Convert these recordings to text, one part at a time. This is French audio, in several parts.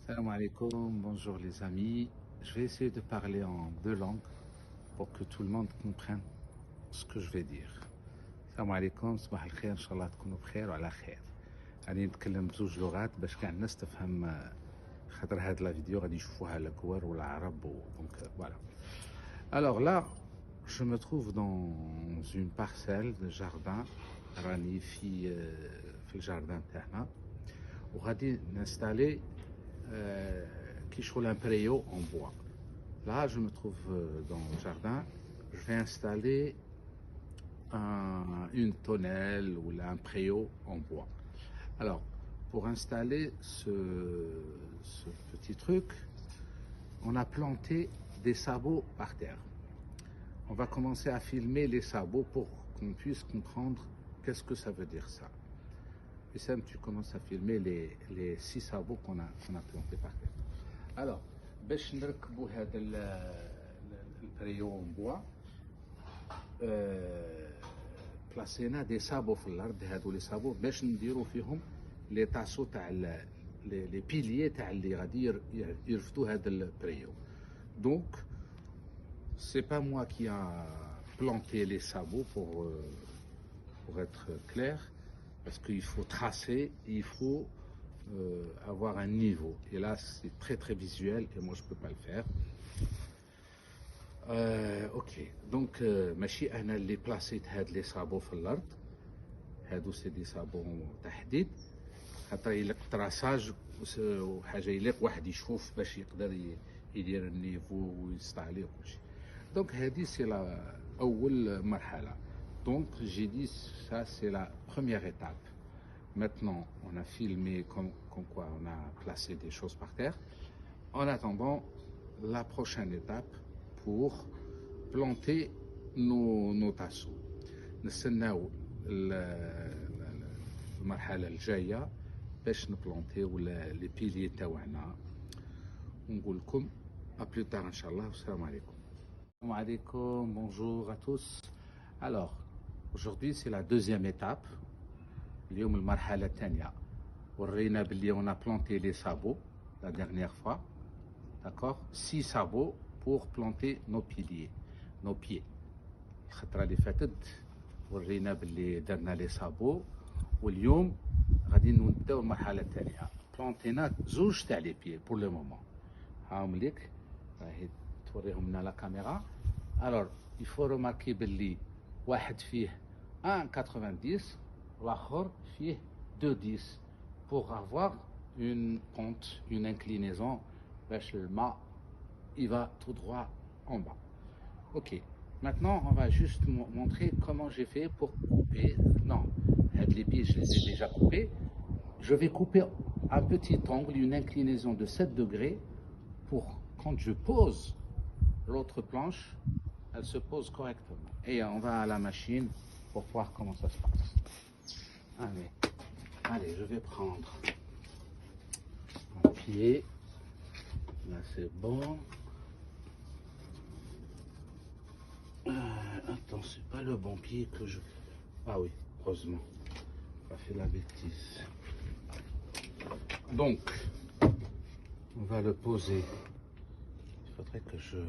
Salam alaikum, bonjour les amis. Je vais essayer de parler en deux langues pour que tout le monde comprenne ce que je vais dire. Salam alaikum, صباح الخير، إن شاء الله تكونوا بخير وعلى خير. غادي نتكلم بزوج لغات باش كاع الناس تفهم، خاطر هاد لا فيديو غادي يشوفوها الكوار والعرب دونك voilà. Alors là, je me trouve dans une parcelle de jardin راني في الجاردان تاعنا وغادي نستالي qui shoule un préau en bois. Là, je me trouve dans le jardin. Je vais installer une tonnelle ou un préau en bois. Alors, pour installer ce petit truc, on a planté des sabots par terre. On va commencer à filmer les sabots pour qu'on puisse comprendre qu'est-ce que ça veut dire ça. Et Sam, tu commences à filmer les 6 sabots qu'on a plantés par terre. Alors, باش نركبوا هذا البريو en bois, بلاسينا دي سابو في الارض. هادو لي سابو باش نديروا فيهم لي طاسو تاع لي بيليي تاع اللي غادي يرفدوا هذا البريو. Donc c'est pas moi qui a planté les sabots pour être clair, parce qu'il faut tracer, il faut avoir un niveau, et là c'est très visuel et moi je peux pas le faire. اوكي دونك ماشي انا اللي بلاسيت هاد لي صابو في الارض، هادو سي دي صابو تحديد خاطر يليق طراساج وحاجه يليق واحد يشوف باش يقدر يدير النيفو ويستعلي وكلشي. دونك هادي سي لا اول مرحله. Donc j'ai dit ça c'est la première étape. Maintenant on a filmé comme quoi on a placé des choses par terre. En attendant la prochaine étape pour planter nos tasseaux. نستناو المرحله الجايه باش نبلونتيو لي بيلي تاعنا ونقول لكم à plus tard inchallah. Assalamu alaikum. Assalamu alaikum, bonjour à tous. Alors aujourd'hui c'est la deuxième étape. اليوم المرحله الثانيه. ورينا باللي on a planté les sabots la dernière fois, d'accord, 6 sabots pour planter nos piliers, nos pieds. الخطره اللي فاتت ورينا باللي درنا لي سابو، واليوم غادي نبداو المرحله الثانيه. بلونتينا زوج تاع لي بيي بور لو مومون، هاهم ليك راهي توريهم لنا لا كاميرا. الوغ il faut remarquer باللي واحد فيه 1,90 والاخر فيه 2,10 pour avoir une pente, une inclinaison باش الماء il va tout droit en bas. Ok, maintenant on va juste montrer comment j'ai fait pour couper. Non, les pieds je les ai déjà coupés. Je vais couper un petit angle, une inclinaison de 7 degrés pour quand je pose l'autre planche, elle se pose correctement. Et on va à la machine pour voir comment ça se passe. Allez, je vais prendre un pied. Là c'est bon. Attends, c'est pas le bon pied que je... Ah oui, heureusement. Pas fait la bêtise. Donc, on va le poser. Il faudrait que je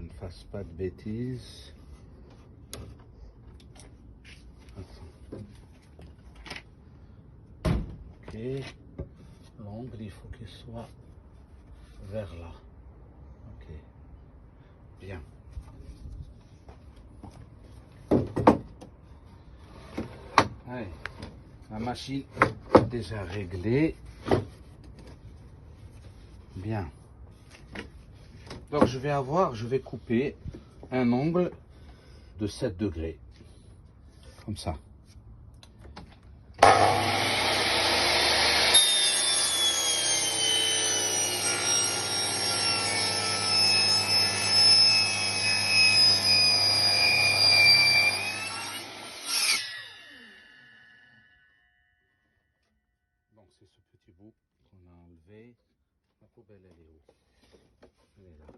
ne fasse pas de bêtises. Attends. Ok. L'angle, il faut qu'il soit vers là. Ok. Bien. Allez, la machine est déjà réglée. Bien. Donc je vais couper un angle de 7 degrés. Comme ça. Donc c'est ce petit bout qu'on a enlevé. La poubelle elle est où? Elle est là.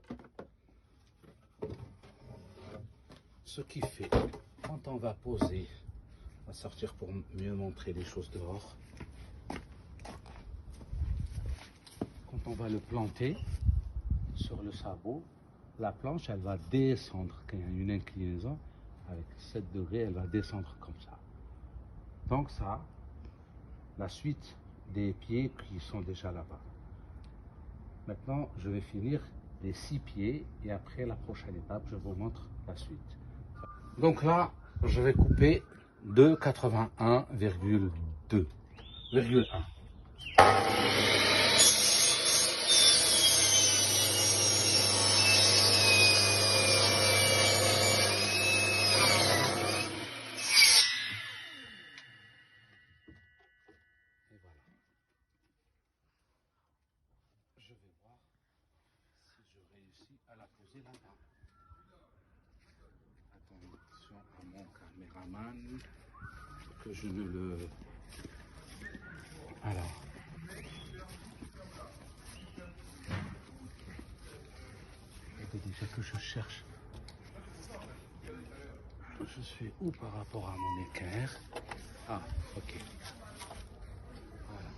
Ce qui fait, quand on va poser, on va sortir pour mieux montrer les choses dehors. Quand on va le planter sur le sabot. La planche, elle va descendre. Quand il y a une inclinaison, avec 7 degrés, elle va descendre comme ça. Donc ça, la suite des pieds qui sont déjà là-bas. Maintenant, je vais finir les 6 pieds et après la prochaine étape, je vous montre la suite. Donc là, je vais couper de 81,2,1. Je vais voir si je réussis à la poser là-bas. Attention à mon caméraman, que je ne le... Alors. Déjà que je cherche. Je suis où par rapport à mon équerre? Ah, ok. Voilà.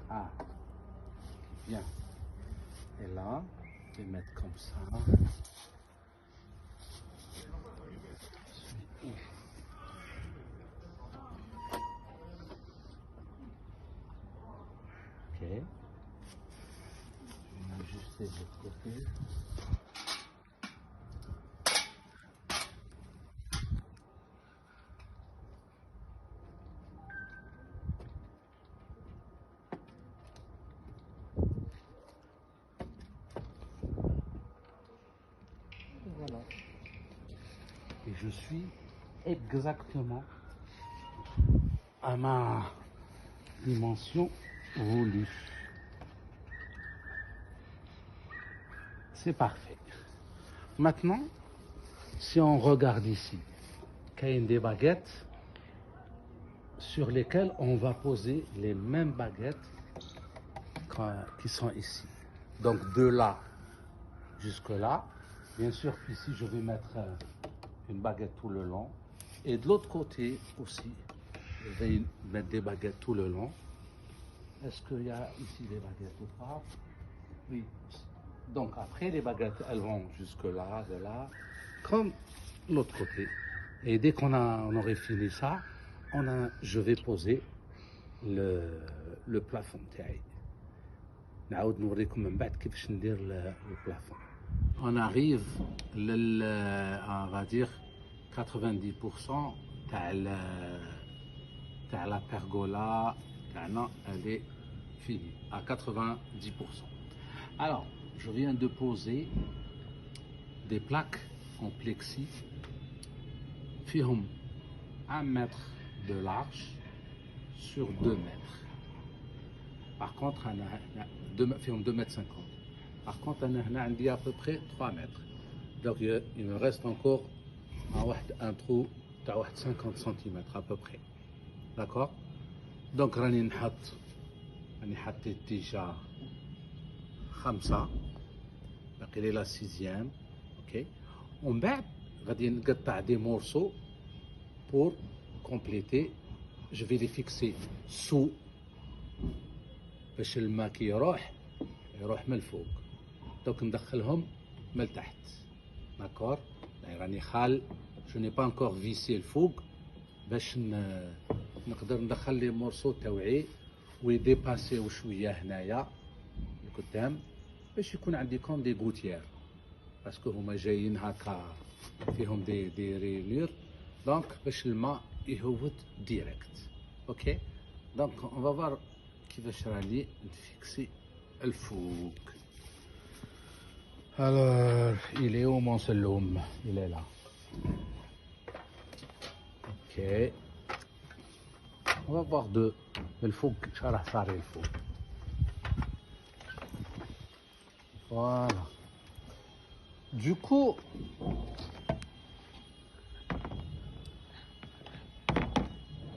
Ah, bien. Et là, je vais mettre comme ça. Ok. Je vais ajuster de l'autre côté. Voilà. Et je suis exactement à ma dimension voulue. C'est parfait. Maintenant, si on regarde ici, il y a des baguettes sur lesquelles on va poser les mêmes baguettes qui sont ici. Donc de là jusque là. Bien sûr, ici, je vais mettre une baguette tout le long. Et de l'autre côté aussi, je vais mettre des baguettes tout le long. Est-ce qu'il y a ici des baguettes ou pas? Oui. Donc après, les baguettes, elles vont jusque là, de là, comme l'autre côté. Et dès qu'on aurait fini ça, je vais poser le plafond. نعاود نوريكم من بعد كيفاش ندير le plafond. On arrive on va dire 90% تاع la pergola تاعنا elle est finie à 90%. Alors, je viens de poser des plaques en plexi فيهم 1 mètre de large sur 2 mètres. Par contre, فيهم 2 mètres 50. Par contre, on a à peu près 3 mètres. Donc, il me reste encore un trou de 50 cm à peu près. D'accord? Donc, راني حطيت déjà 5. باقي لي la 6e. OK. ومن بعد غادي نقطع des morceaux pour compléter. Je vais les fixer sous باش الماء كي يروح من الفوق. دوك ندخلهم من التحت. داكور؟ راني خال جو ني با انكور فيسي الفوق باش نقدر ندخل لي مورسو تاوعي ويديباسيو شويه هنايا لقدام باش يكون عندي كوم دي غوتيير باسكو هما جايين هكا فيهم دي ريلور دونك باش الماء يهوت ديريكت. اوكي دونك اون فا فوار كيفاش راني نفيكسي الفوق. Alors, il est où mon seloum? Il est là. Ok. On va voir le fouq, شرح صار الفوق. Voilà. Du coup,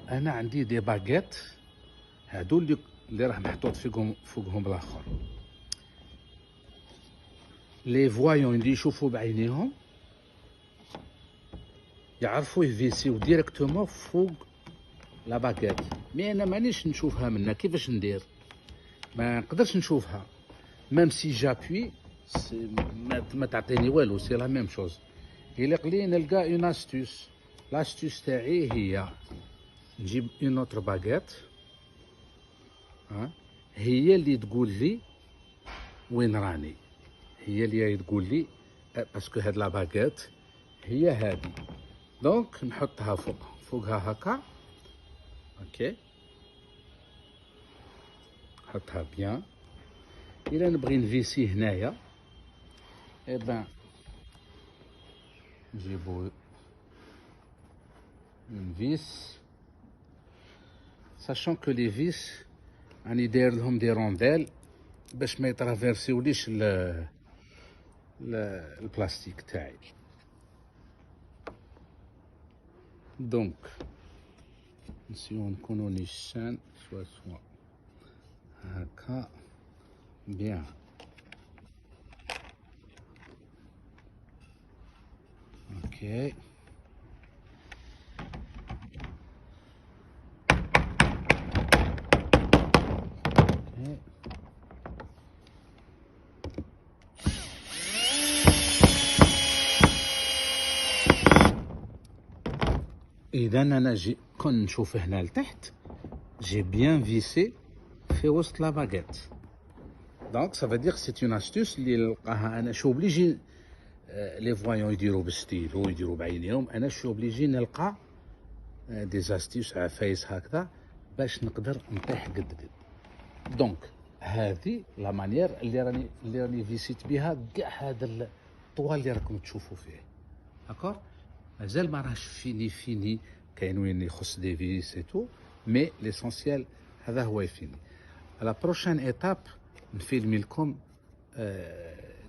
أنا عندي دي باجيت هادو اللي راه محطوط فوقهم الآخر. لي فوايون اللي يشوفوا بعينيهم يعرفوا يفيسيو ديريكتومون فوق لا باكيت. مي انا مانيش نشوفها منا كيفاش ندير، ما نقدرش نشوفها. ميم سي جابوي ما تعطيني والو، سي لا ميم شوز. يليق لي نلقى اون استوس. لاستوس تاعي هي نجيب اون اوتر باكيت، هي اللي تقول لي وين راني، هي اللي تقول لي باسكو هاد لا باكيت هي هادي. دونك نحطها فوقها هكا، اوكي، نحطها بيان. الا نبغي نفيسي هنايا، اي بان نجيبو اون فيس، ساشون كو لي فيس راني داير لهم دي رونديل باش ما يترافيرسيوليش البلاستيك تاعي. دونك نسيو نكونو نيشان سوا هكا بيان. اوكي، اذا انا كون نشوف هنا لتحت جي بيان فيسي في وسط لا باغيت. دونك سا فا دير سي اون استوس اللي نلقاها انا شو اوبليجي لي فوايون يديروا بالستيلو يديروا بعينيهم، انا شو اوبليجي نلقى دي زاستيوس عفايس هكذا باش نقدر نطيح قد قد. دونك هذه لا مانيير اللي راني فيسيت بها كاع هذا الطوال اللي راكم تشوفوا فيه. داكور، مازال ما راهش فيني، كاين وين يخص دي فيس اي تو، مي ليسونسيال هذا هو يفيني. لا بروشين ايتاب نفيلمي لكم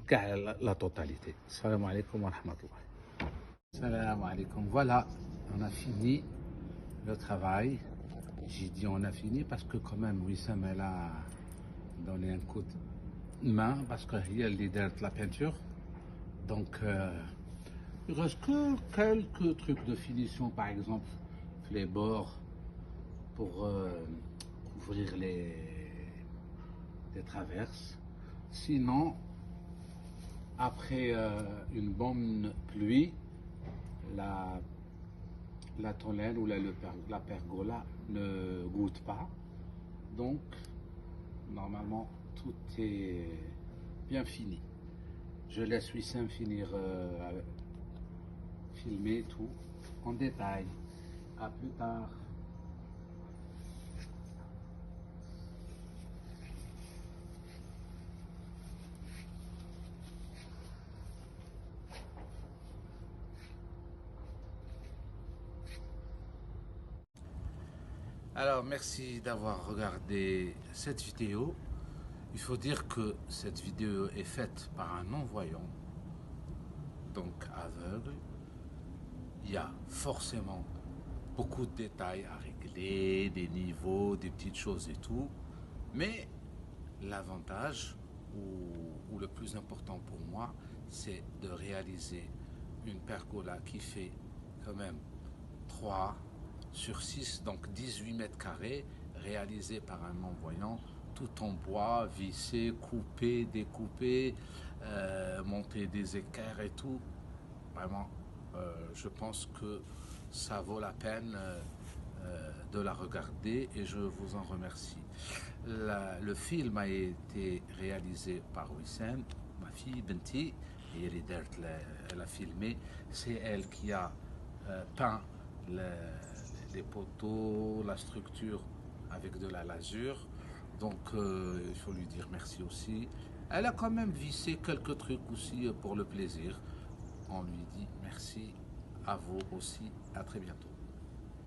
كاع لا توتاليتي. السلام عليكم ورحمه الله. السلام عليكم. Voilà, on a fini le travail. J'ai dit on a fini parce que quand même Wissam elle a donné un coup de main parce qu'il y a l'idée de la peinture. Donc il reste que quelques trucs de finition, par exemple les bords pour couvrir les traverses. Sinon, après une bonne pluie, la tonnelle ou la pergola ne goûte pas. Donc, normalement, tout est bien fini. Je laisse Wissam finir filmer tout en détail. À plus tard. Alors, merci d'avoir regardé cette vidéo. Il faut dire que cette vidéo est faite par un non-voyant, donc aveugle. Il y a forcément beaucoup de détails à régler, des niveaux, des petites choses et tout. Mais l'avantage, ou le plus important pour moi, c'est de réaliser une pergola qui fait quand même 3 sur 6, donc 18 mètres carrés, réalisé par un non-voyant, tout en bois, vissé, coupé, découpé, monter des équerres et tout. Vraiment, je pense que ça vaut la peine de la regarder et je vous en remercie. Le film a été réalisé par Wissam, ma fille Benti, et elle a filmé. C'est elle qui a peint les poteaux, la structure avec de la lasure. Donc il faut lui dire merci aussi. Elle a quand même vissé quelques trucs aussi pour le plaisir. On lui dit merci, à vous aussi, à très bientôt.